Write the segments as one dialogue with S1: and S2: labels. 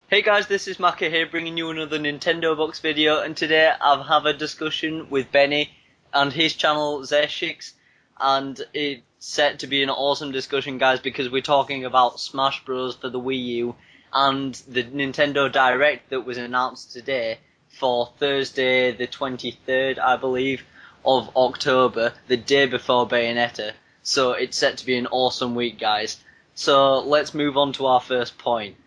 S1: Hey guys, this is Maka here bringing you another Nintendo Box video, and today I have a discussion with Benny and his channel Zeshix, and it's set to be an awesome discussion, guys, because we're talking about Smash Bros. For the Wii U and the Nintendo Direct that was announced today for Thursday the 23rd, I believe, of October, the day before Bayonetta. So it's set to be an awesome week, guys. So let's move on to our first point.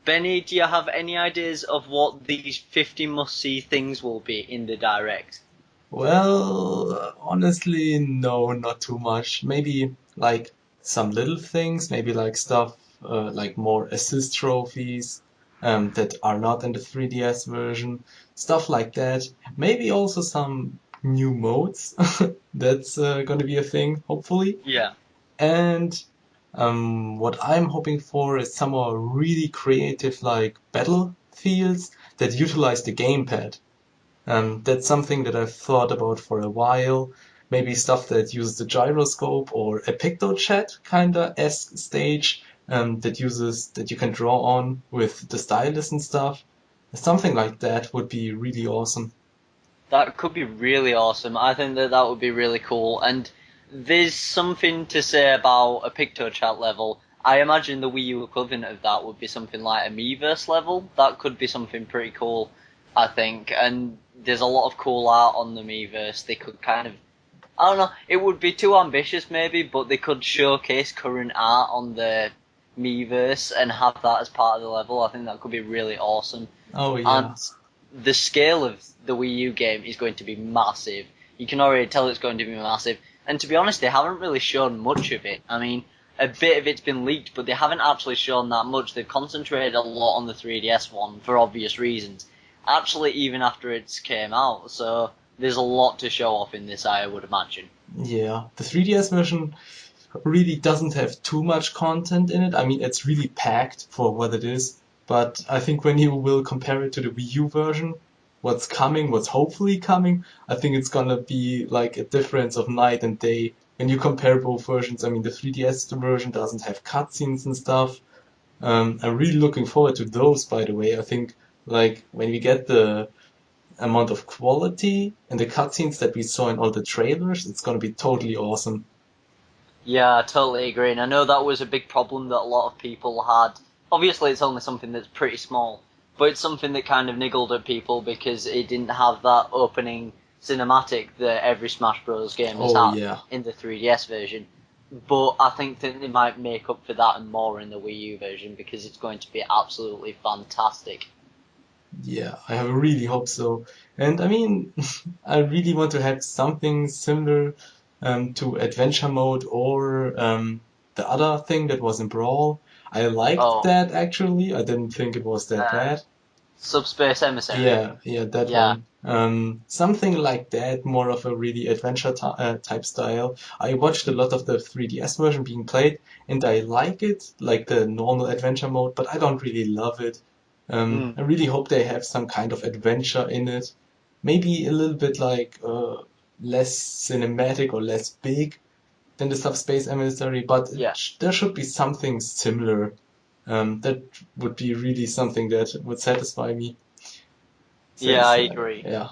S1: Benny, do you have any ideas of what these 50 must-see things will be in the Direct?
S2: Well, honestly, no, not too much. Maybe like some little things, maybe like stuff like more assist trophies that are not in the 3DS version, stuff like that. Maybe also some new modes. That's going to be a thing, hopefully.
S1: Yeah.
S2: And what I'm hoping for is some more really creative like battlefields that utilize the gamepad. That's something that I've thought about for a while. Maybe stuff that uses the gyroscope or a PictoChat kinda esque stage that you can draw on with the stylus and stuff. Something like that would be really awesome.
S1: That could be really awesome. I think that that would be really cool. And there's something to say about a PictoChat level. I imagine the Wii U equivalent of that would be something like a Miiverse level. That could be something pretty cool, I think. And there's a lot of cool art on the Miiverse. They could kind of, I don't know, it would be too ambitious maybe, but they could showcase current art on the Miiverse and have that as part of the level. I think that could be really awesome.
S2: Oh
S1: And
S2: yeah.
S1: the scale of the Wii U game is going to be massive. You can already tell it's going to be massive. And to be honest, they haven't really shown much of it. I mean, a bit of it's been leaked, but they haven't actually shown that much. They've concentrated a lot on the 3DS one for obvious reasons. Actually, even after it's came out, so there's a lot to show off in this, I would imagine.
S2: Yeah. The 3DS version really doesn't have too much content in it. I mean, it's really packed for what it is. But I think when you will compare it to the Wii U version, what's coming, what's hopefully coming, I think it's gonna be like a difference of night and day when you compare both versions. I mean, the 3DS version doesn't have cutscenes and stuff. I'm really looking forward to those, by the way. I think like when we get the amount of quality and the cutscenes that we saw in all the trailers, it's gonna be totally awesome.
S1: Yeah, I totally agree. And I know that was a big problem that a lot of people had. Obviously, it's only something that's pretty small, but it's something that kind of niggled at people because it didn't have that opening cinematic that every Smash Bros. Game has
S2: Oh
S1: had
S2: yeah.
S1: in the 3DS version. But I think that they might make up for that and more in the Wii U version because it's going to be absolutely fantastic.
S2: Yeah, I really hope so. And I mean, I really want to have something similar to adventure mode or the other thing that was in Brawl. I liked
S1: Oh,
S2: that actually. I didn't think it was that
S1: uh,
S2: bad.
S1: Subspace Emissary.
S2: Yeah, yeah, that
S1: Yeah.
S2: one. Something like that, more of a really adventure type style. I watched a lot of the 3DS version being played, and I like it, like the normal adventure mode, but I don't really love it.
S1: Mm.
S2: I really hope they have some kind of adventure in it. Maybe a little bit like less cinematic or less big than the Subspace Emissary, but
S1: Yeah.
S2: there should be something similar. That would be really something that would satisfy me.
S1: Yeah, I
S2: Satisfy,
S1: agree.
S2: yeah.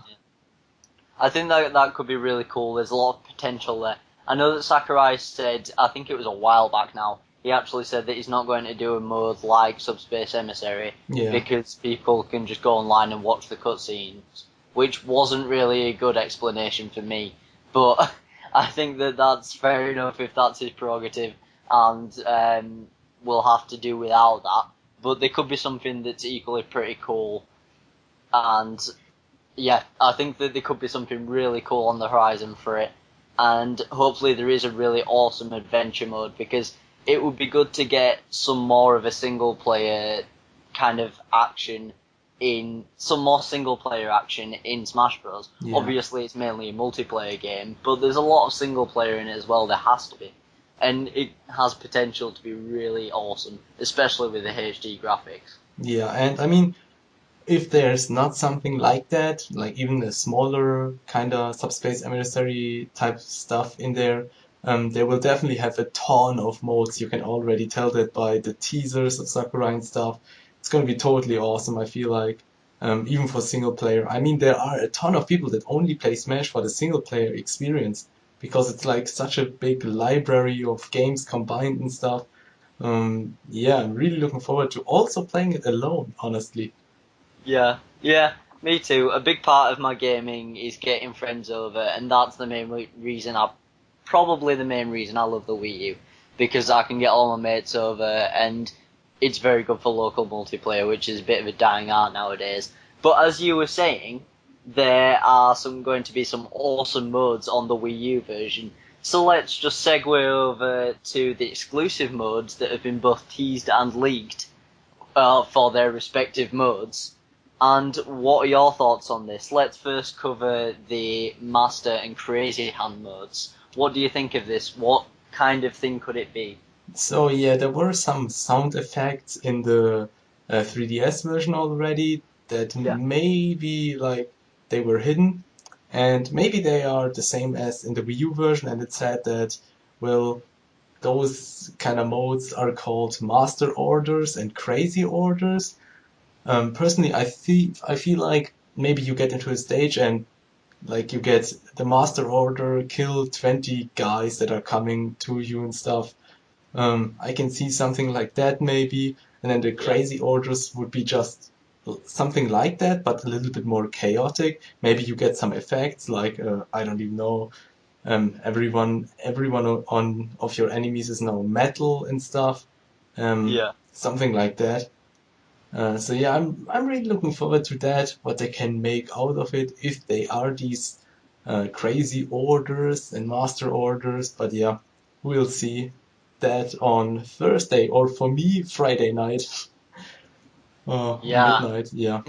S1: I think that that could be really cool. There's a lot of potential there. I know that Sakurai said, I think it was a while back now, he actually said that he's not going to do a mode like Subspace Emissary
S2: Yeah.
S1: because people can just go online and watch the cutscenes, which wasn't really a good explanation for me. But I think that that's fair enough if that's his prerogative, and we'll have to do without that. But there could be something that's equally pretty cool, and yeah, I think that there could be something really cool on the horizon for it, and hopefully there is a really awesome adventure mode because it would be good to get some more of a single player kind of action in some more single player action in Smash Bros.
S2: Yeah.
S1: Obviously, it's mainly a multiplayer game, but there's a lot of single player in it as well. There has to be, and it has potential to be really awesome, especially with the HD graphics.
S2: Yeah. And I mean, if there's not something like that, like even a smaller kind of subspace emissary type stuff in there, they will definitely have a ton of modes. You can already tell that by the teasers of Sakurai and stuff. it's gonna be totally awesome. I feel like, even for single player. I mean, there are a ton of people that only play Smash for the single player experience because it's like such a big library of games combined and stuff. Yeah, I'm really looking forward to also playing it alone, honestly.
S1: Yeah, yeah, me too. A big part of my gaming is getting friends over, and that's the main reason probably the main reason I love the Wii U, because I can get all my mates over, and it's very good for local multiplayer, which is a bit of a dying art nowadays. But as you were saying, there are going to be some awesome modes on the Wii U version. So let's just segue over to the exclusive modes that have been both teased and leaked for their respective modes. And what are your thoughts on this? Let's first cover the Master and Crazy Hand modes. What do you think of this? What kind of thing could it be?
S2: So yeah, there were some sound effects in the 3DS version already that
S1: Yeah.
S2: maybe like they were hidden, and maybe they are the same as in the Wii U version. And it said that, well, those kind of modes are called Master Orders and Crazy Orders. Personally, I feel like maybe you get into a stage and like you get the Master Order, kill 20 guys that are coming to you and stuff. I can see something like that maybe, and then the
S1: Yeah.
S2: crazy orders would be just something like that, but a little bit more chaotic. Maybe you get some effects like I don't even know. Everyone on of your enemies is now metal and stuff.
S1: Yeah.
S2: Something like that. So yeah, I'm really looking forward to that. What they can make out of it if they are these crazy orders and master orders. But yeah, we'll see that on Thursday, or for me, Friday night,
S1: Yeah.
S2: midnight. Yeah,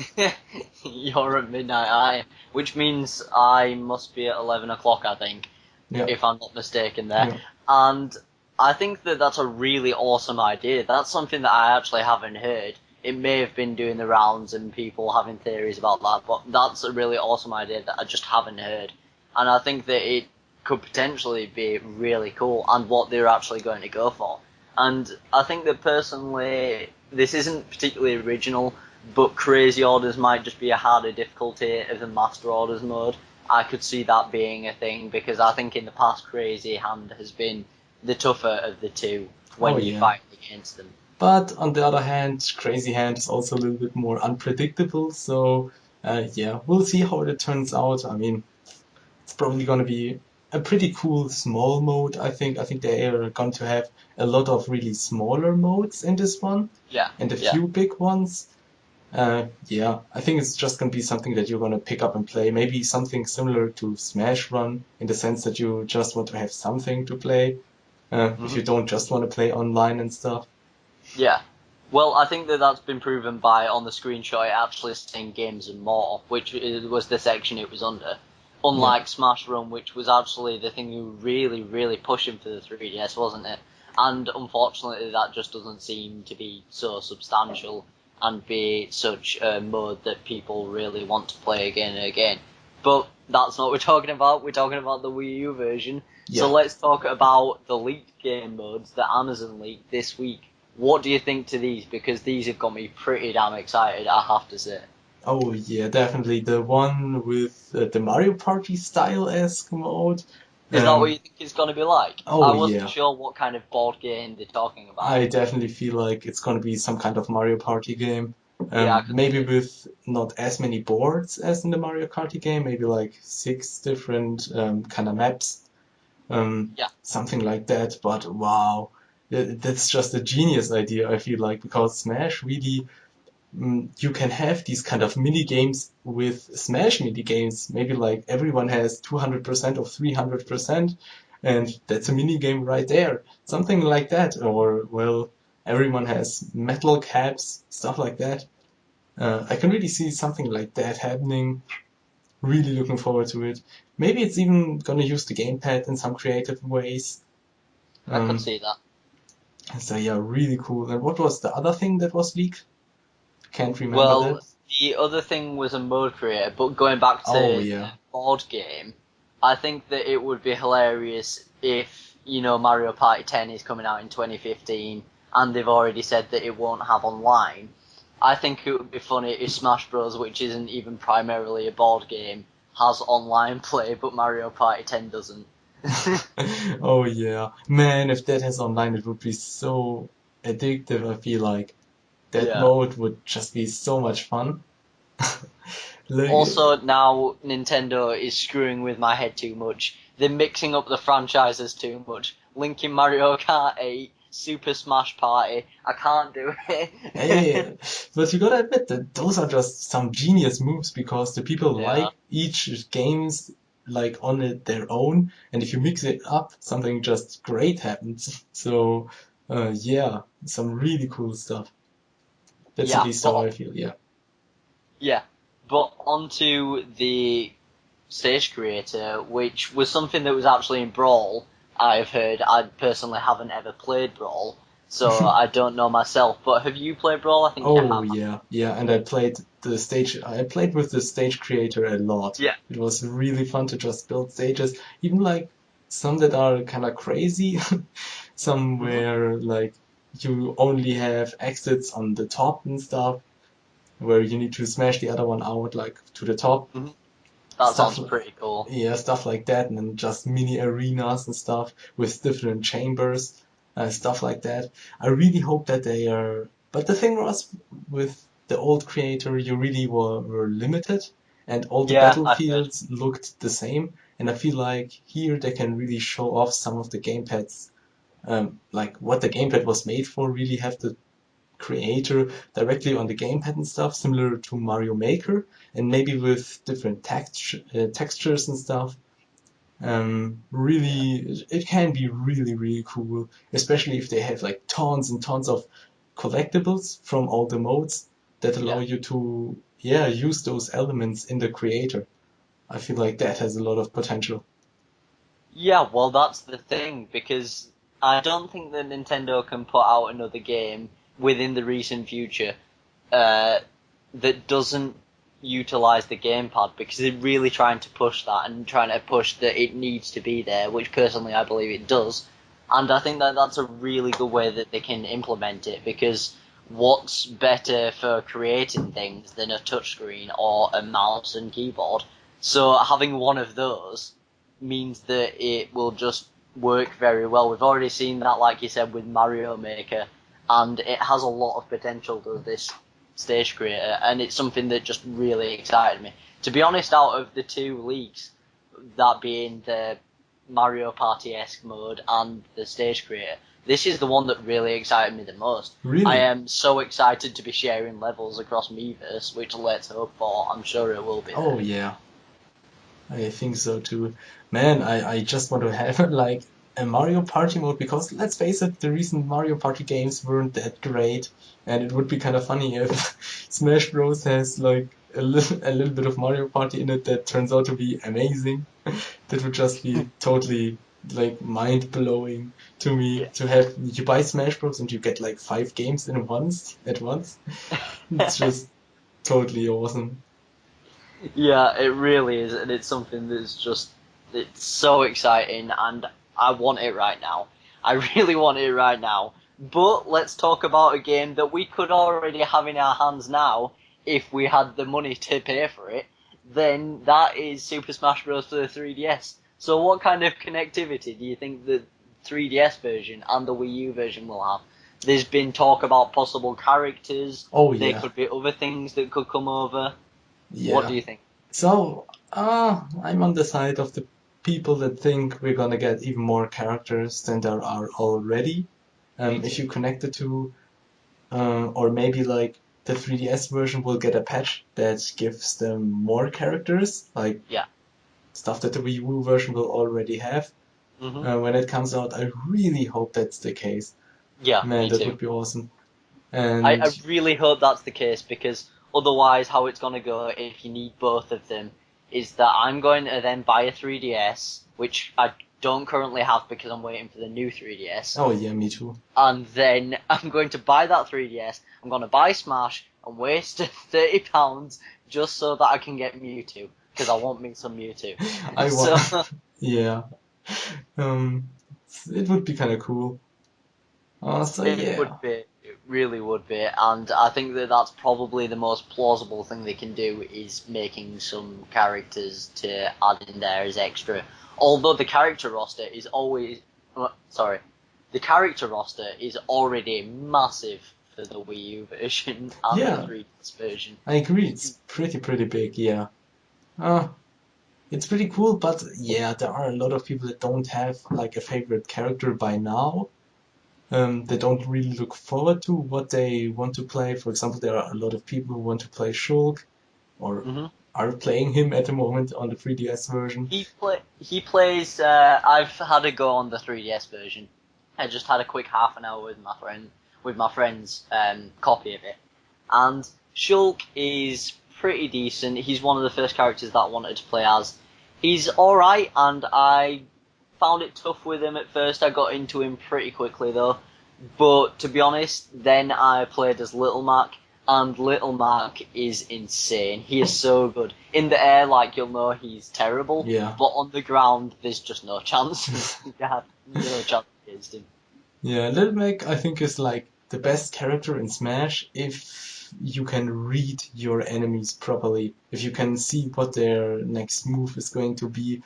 S1: You're at midnight, which means I must be at 11 o'clock, I think,
S2: yeah,
S1: if I'm not mistaken there.
S2: yeah.
S1: And I think that that's a really awesome idea. That's something that I actually haven't heard. It may have been doing the rounds and people having theories about that, but that's a really awesome idea that I just haven't heard. And I think that it could potentially be really cool and what they're actually going to go for. And I think that personally, this isn't particularly original, but Crazy Orders might just be a harder difficulty of the Master Orders mode. I could see that being a thing because I think in the past Crazy Hand has been the tougher of the two
S2: Oh
S1: when you
S2: yeah.
S1: fight against them.
S2: But on the other hand, Crazy Hand is also a little bit more unpredictable. So yeah, we'll see how it turns out. I mean, it's probably going to be a pretty cool small mode. I think they are going to have a lot of really smaller modes in this one
S1: Yeah,
S2: and a
S1: yeah,
S2: few big ones. Yeah, I think it's just going to be something that you're going to pick up and play. Maybe something similar to Smash Run in the sense that you just want to have something to play if
S1: hmm
S2: you don't just want to play online and stuff.
S1: yeah. Well, I think that that's been proven by on the screenshot it actually saying games and more, which was the section it was under.
S2: Yeah.
S1: Unlike Smash Run, which was actually the thing you were really, really pushing for the 3DS, wasn't it? And unfortunately, that just doesn't seem to be so substantial and be such a mode that people really want to play again and again. But that's not what we're talking about. We're talking about the Wii U version. So
S2: Yeah.
S1: let's talk about the leaked game modes that Amazon leaked this week. What do you think to these? Because these have got me pretty damn excited, I have to say.
S2: Oh yeah, definitely the one with the Mario Party style-esque mode.
S1: Is that what you
S2: Um,
S1: think it's going to be like?
S2: oh
S1: I wasn't
S2: yeah.
S1: sure what kind of board game they're talking about.
S2: I definitely feel like it's going to be some kind of Mario Party game.
S1: Yeah, I could see
S2: Maybe
S1: it.
S2: with not as many boards as in the Mario Party game, maybe like six different kind of maps,
S1: Yeah,
S2: something like that. But wow, that's just a genius idea, I feel like, because Smash really, you can have these kind of mini games with Smash mini games. Maybe like everyone has 200% of 300%, and that's a mini game right there. Something like that. Or, well, everyone has metal caps, stuff like that. I can really see something like that happening. Really looking forward to it. Maybe it's even gonna use the gamepad in some creative ways.
S1: I could
S2: Um,
S1: see that.
S2: so yeah, really cool. And what was the other thing that was leaked? Can't remember
S1: Well,
S2: that.
S1: the other thing was a mode creator, but going back to
S2: Oh
S1: the
S2: yeah.
S1: board game, I think that it would be hilarious if, Mario Party 10 is coming out in 2015 and they've already said that it won't have online. I think it would be funny if Smash Bros, which isn't even primarily a board game, has online play, but Mario Party 10 doesn't.
S2: Oh yeah. Man, if that has online, it would be so addictive, I feel like. That
S1: Yeah.
S2: mode would just be so much fun. Like,
S1: Also, now Nintendo is screwing with my head too much. They're mixing up the franchises too much. Linking Mario Kart 8, Super Smash Party. I can't do it.
S2: hey, but you gotta admit that those are just some genius moves because the people
S1: Yeah.
S2: like each games like on it their own, and if you mix it up, something just great happens. So, yeah, some really cool stuff. That's at
S1: Yeah,
S2: least how
S1: but
S2: I feel. Yeah.
S1: yeah, but onto the stage creator, which was something that was actually in Brawl. I've heard. I personally haven't ever played Brawl, so I don't know myself. But have you played Brawl? I think you
S2: Oh
S1: have.
S2: yeah, yeah, and I played with the stage creator a lot.
S1: Yeah.
S2: It was really fun to just build stages, even like some that are kind of crazy, some
S1: Hmm.
S2: where like you only have exits on the top and stuff, where you need to smash the other one out like to the top.
S1: Hmm. That
S2: Stuff,
S1: sounds pretty cool.
S2: yeah, stuff like that, and then just mini arenas and stuff with different chambers, stuff like that. I really hope that they are. But the thing was, with the old creator, you really were limited, and all the
S1: Yeah, I've heard.
S2: battlefields looked the same. And I feel like here they can really show off some of the gamepads, like what the gamepad was made for. Really have the creator directly on the gamepad and stuff, similar to Mario Maker, and maybe with different textures and stuff.
S1: Yeah.
S2: Really, it can be really, really cool, especially if they have like tons and tons of collectibles from all the modes that allow
S1: Yeah.
S2: you to, yeah, use those elements in the creator. I feel like that has a lot of potential.
S1: Yeah, well, that's the thing, because I don't think that Nintendo can put out another game within the recent future uh, that doesn't utilize the gamepad, because they're really trying to push that and trying to push that it needs to be there, which personally I believe it does. And I think that that's a really good way that they can implement it, because what's better for creating things than a touchscreen or a mouse and keyboard? So having one of those means that it will just work very well. We've already seen that, like you said, with Mario Maker, and it has a lot of potential to this stage creator, and it's something that just really excited me. To be honest, out of the two leaks, that being the Mario Party-esque mode and the stage creator, this is the one that really excited me the most. I
S2: Really?
S1: am so excited to be sharing levels across Miiverse, which let's hope for. I'm sure it will be
S2: Oh
S1: there.
S2: yeah. I think so too. Man, I just want to have like a Mario Party mode because let's face it, the recent Mario Party games weren't that great, and it would be kind of funny if Smash Bros has like a little bit of Mario Party in it that turns out to be amazing. That would just be totally like mind blowing to me to have you buy Smash Bros and you get like 5 games in once at once. It's
S1: Yeah.
S2: just totally awesome.
S1: Yeah, it really is, and it's something that's just it's so exciting, and I want it right now. I really want it right now. But let's talk about a game that we could already have in our hands now if we had the money to pay for it. Then that is Super Smash Bros. For the 3DS. So what kind of connectivity do you think the 3DS version and the Wii U version will have? There's been talk about possible characters.
S2: Oh
S1: There
S2: yeah,
S1: could be other things that could come over. What do
S2: yeah.
S1: you think?
S2: So, I'm on the side of the people that think we're gonna get even more characters than there are already.
S1: Me
S2: If
S1: too.
S2: you connect the two, or maybe like the 3DS version will get a patch that gives them more characters, like
S1: Yeah.
S2: stuff that the Wii U version will already have.
S1: Hmm.
S2: When it comes out, I really hope that's the case.
S1: Yeah,
S2: Man,
S1: me
S2: that
S1: too.
S2: would be awesome.
S1: I,
S2: And
S1: I really hope that's the case because otherwise, how it's gonna go if you need both of them is that I'm going to then buy a 3DS, which I don't currently have because I'm waiting for the new 3DS,
S2: oh yeah, me too.
S1: and then I'm going to buy that 3DS. I'm gonna buy Smash and waste £30 just so that I can get Mewtwo because I want me some Mewtwo.
S2: I want,
S1: So
S2: yeah. Um, it would be kind of cool. So
S1: it
S2: yeah.
S1: would be. really would be, and I think that that's probably the most plausible thing they can do is making some characters to add in there as extra. Although the character roster is always, sorry, the character roster is already massive for the Wii U version and the
S2: Yeah,
S1: 3DS version.
S2: I agree. It's pretty big. Yeah. Uh, it's pretty cool, but yeah, there are a lot of people that don't have like a favorite character by now. They don't really look forward to what they want to play. For example, there are a lot of people who want to play Shulk or
S1: Hmm
S2: are playing him at the moment on the 3DS version.
S1: He plays. I've had a go on the 3DS version. I just had a quick half an hour with my friend's copy of it, and Shulk is pretty decent. He's one of the first characters that I wanted to play as. He's all right, and I found it tough with him at first. I got into him pretty quickly though. But to be honest, then I played as Little Mac, and Little Mac is insane. He is so good. In the air, like, you'll know he's terrible,
S2: Yeah.
S1: but on the ground, there's just no chance. You have no chance against him.
S2: Yeah, Little Mac I think is like the best character in Smash if you can read your enemies properly. If you can see what their next move is going to be.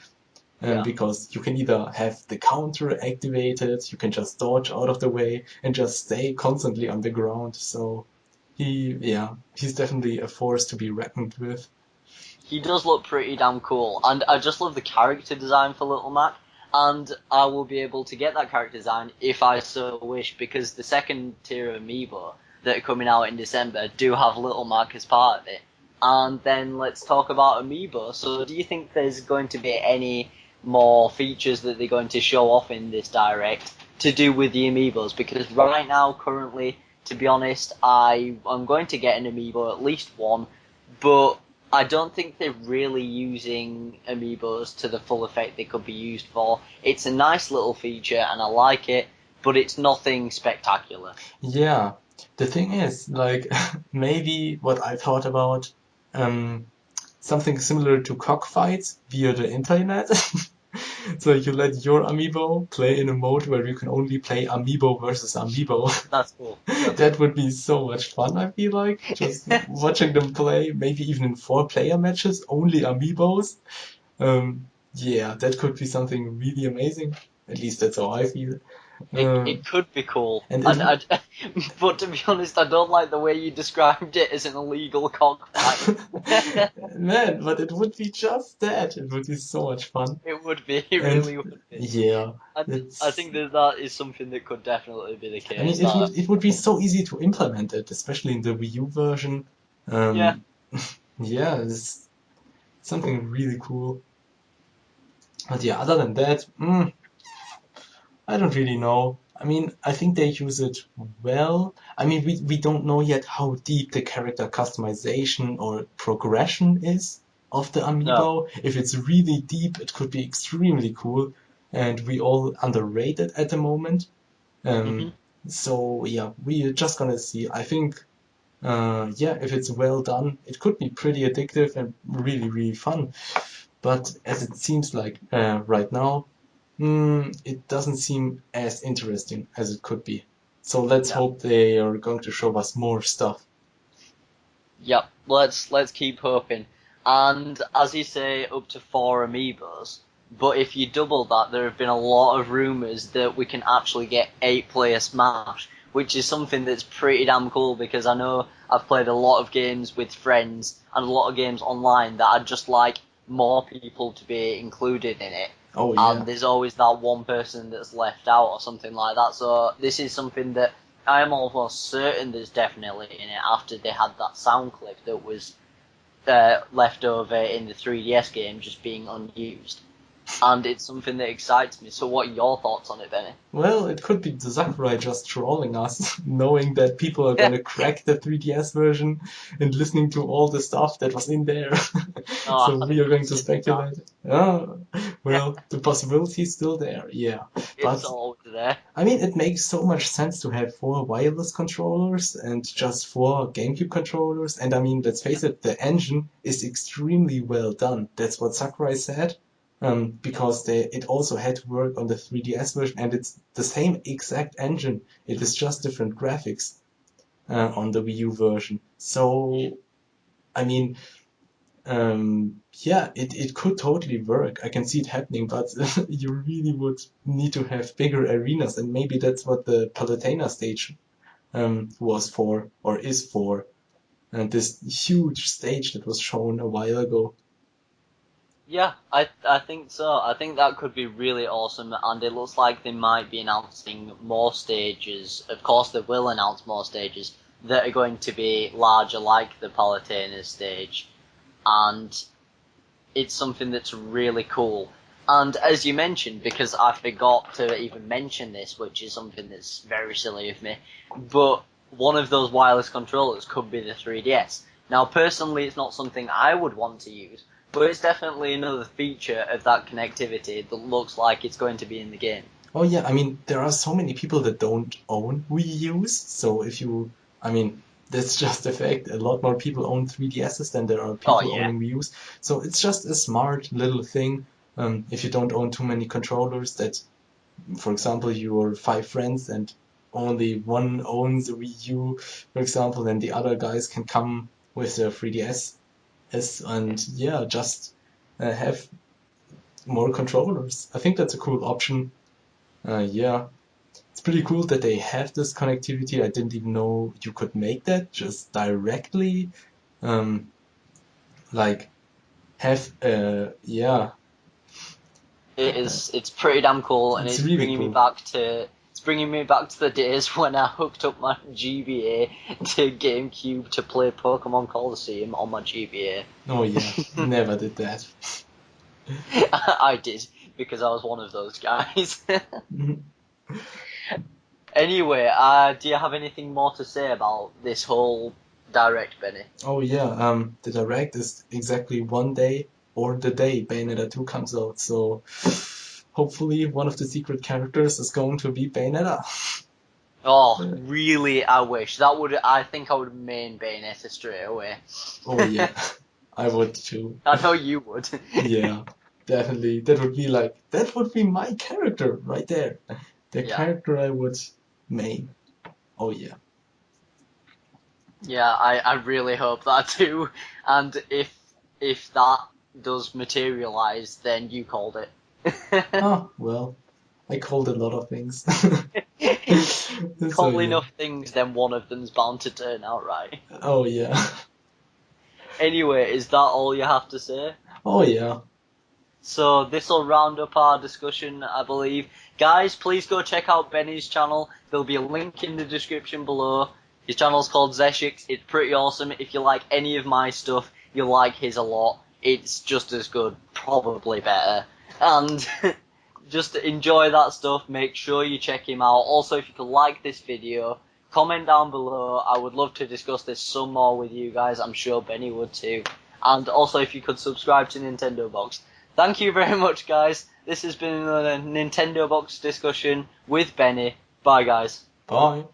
S1: Yeah.
S2: Because you can either have the counter activated, you can just dodge out of the way and just stay constantly on the ground. So he's definitely a force to be reckoned with.
S1: He does look pretty damn cool, and I just love the character design for Little Mac, and I will be able to get that character design if I so wish, because the second tier of Amiibo that are coming out in December do have Little Mac as part of it. And then let's talk about Amiibo. So do you think there's going to be any more features that they're going to show off in this Direct to do with the Amiibos? Because right now, currently, to be honest, I'm going to get an Amiibo, at least one, but I don't think they're really using Amiibos to the full effect they could be used for. It's a nice little feature and I like it, but it's nothing spectacular.
S2: Yeah, the thing is, like, maybe what I thought about, um, something similar to cockfights via the internet. So you let your amiibo play in a mode where you can only play amiibo versus amiibo.
S1: That's cool. That's
S2: That would be so much fun, I feel like. Just watching them play, maybe even in 4-player matches, only amiibos. Yeah, that could be something really amazing. At least that's how I feel.
S1: it
S2: Um,
S1: could be cool,
S2: and it
S1: and
S2: would,
S1: but to be honest, I don't like the way you described it as an illegal cockfight.
S2: man, but it would be just that. It would be so much fun.
S1: It would be, it
S2: And
S1: really would be,
S2: yeah,
S1: and I
S2: it's,
S1: think that is something that could definitely be the
S2: I mean,
S1: case. That
S2: it would be so easy to implement it, especially in the Wii U version.
S1: yeah,
S2: Um, yeah, it's something really cool. But yeah, other than that, I don't really know. I mean, I think they use it well. I mean, we don't know yet how deep the character customization or progression is of the
S1: no,
S2: amiibo. If it's really deep, it could be extremely cool, and we all underrate it at the moment.
S1: hmm
S2: So yeah, we're just gonna see. I think, yeah, if it's well done, it could be pretty addictive and really fun. But as it seems like right now, it doesn't seem as interesting as it could be. So let's
S1: no.
S2: hope they are going to show us more stuff.
S1: Yep, let's keep hoping. And as you say, up to 4 amiibos. But if you double that, there have been a lot of rumours that we can actually get 8-player Smash, which is something that's pretty damn cool because I know I've played a lot of games with friends and a lot of games online that I'd just like more people to be included in it.
S2: Oh
S1: And
S2: yeah.
S1: there's always that one person that's left out or something like that. So this is something that I am almost certain there's definitely in it after they had that sound clip that was left over in the 3DS game just being unused. And it's something that excites me. So what are your thoughts on it, Benny?
S2: Well, it could be the Sakurai just trolling us, knowing that people are gonna crack the 3DS version and listening to all the stuff that was in there.
S1: No, I
S2: So we
S1: hadn't
S2: are going to
S1: considered that.
S2: speculate. Oh, well, the possibility is still there, yeah.
S1: It's
S2: But
S1: always there.
S2: I mean, it makes so much sense to have 4 wireless controllers and just 4 GameCube controllers. And I mean, let's face it, the engine is extremely well done. That's what Sakurai said. Because it also had to work on the 3DS version, and it's the same exact engine. It is just different graphics. on the Wii U version. So, I mean, yeah, it could totally work. I can see it happening, but you really would need to have bigger arenas, and maybe that's what the Palutena stage was for, or is for. This huge stage that was shown a while ago.
S1: Yeah, I think so. I think that could be really awesome, and it looks like they might be announcing more stages. Of course, they will announce more stages that are going to be larger, like the Palutena stage, and it's something that's really cool. And as you mentioned, because I forgot to even mention this, which is something that's very silly of me, but one of those wireless controllers could be the 3DS. Now, personally, it's not something I would want to use, but it's definitely another feature of that connectivity that looks like it's going to be in the game.
S2: Oh yeah, I mean, there are so many people that don't own Wii U's, so if you, I mean, that's just a fact. A lot more people own 3DSs than there are
S1: Oh
S2: people
S1: yeah.
S2: owning Wii U's. So it's just a smart little thing. If you don't own too many controllers, that, for example, you're five friends and only one owns a Wii U, for example, then the other guys can come with their 3DS and yeah, just have more controllers. I think that's a cool option. Yeah, it's pretty cool that they have this connectivity. I didn't even know you could make that just directly. Um, like have yeah,
S1: It's pretty damn cool, and
S2: it's
S1: it's
S2: really
S1: bringing me
S2: cool.
S1: back to the days when I hooked up my GBA to GameCube to play Pokemon Coliseum on my GBA.
S2: Oh yeah, never did that.
S1: I did because I was one of those guys. Anyway, do you have anything more to say about this whole direct, Benny?
S2: Oh yeah, the Direct is exactly one day or the day Bayonetta 2 comes out, so hopefully one of the secret characters is going to be Bayonetta.
S1: Oh, really? I wish that would. I think I would main Bayonetta straight away.
S2: Oh yeah, I would too.
S1: I know you would.
S2: Yeah, definitely. That would be my character right there. The
S1: Yeah.
S2: character I would main. Oh yeah.
S1: Yeah, I really hope that too. And if that does materialize, then you called it.
S2: Oh, well, I called a lot of things. So
S1: Call
S2: yeah.
S1: enough things, then one of them's bound to turn out right.
S2: Oh yeah.
S1: Anyway, is that all you have to say?
S2: Oh yeah.
S1: So this'll round up our discussion, I believe. Guys, please go check out Benny's channel. There'll be a link in the description below. His channel's called Zeshix. It's pretty awesome. If you like any of my stuff, you'll like his a lot. It's just as good, probably better. And just enjoy that stuff. Make sure you check him out. Also, if you could like this video, comment down below. I would love to discuss this some more with you guys. I'm sure Benny would too. And also, if you could subscribe to Nintendo Box. Thank you very much, guys. This has been another Nintendo Box discussion with Benny. Bye, guys.
S2: Bye.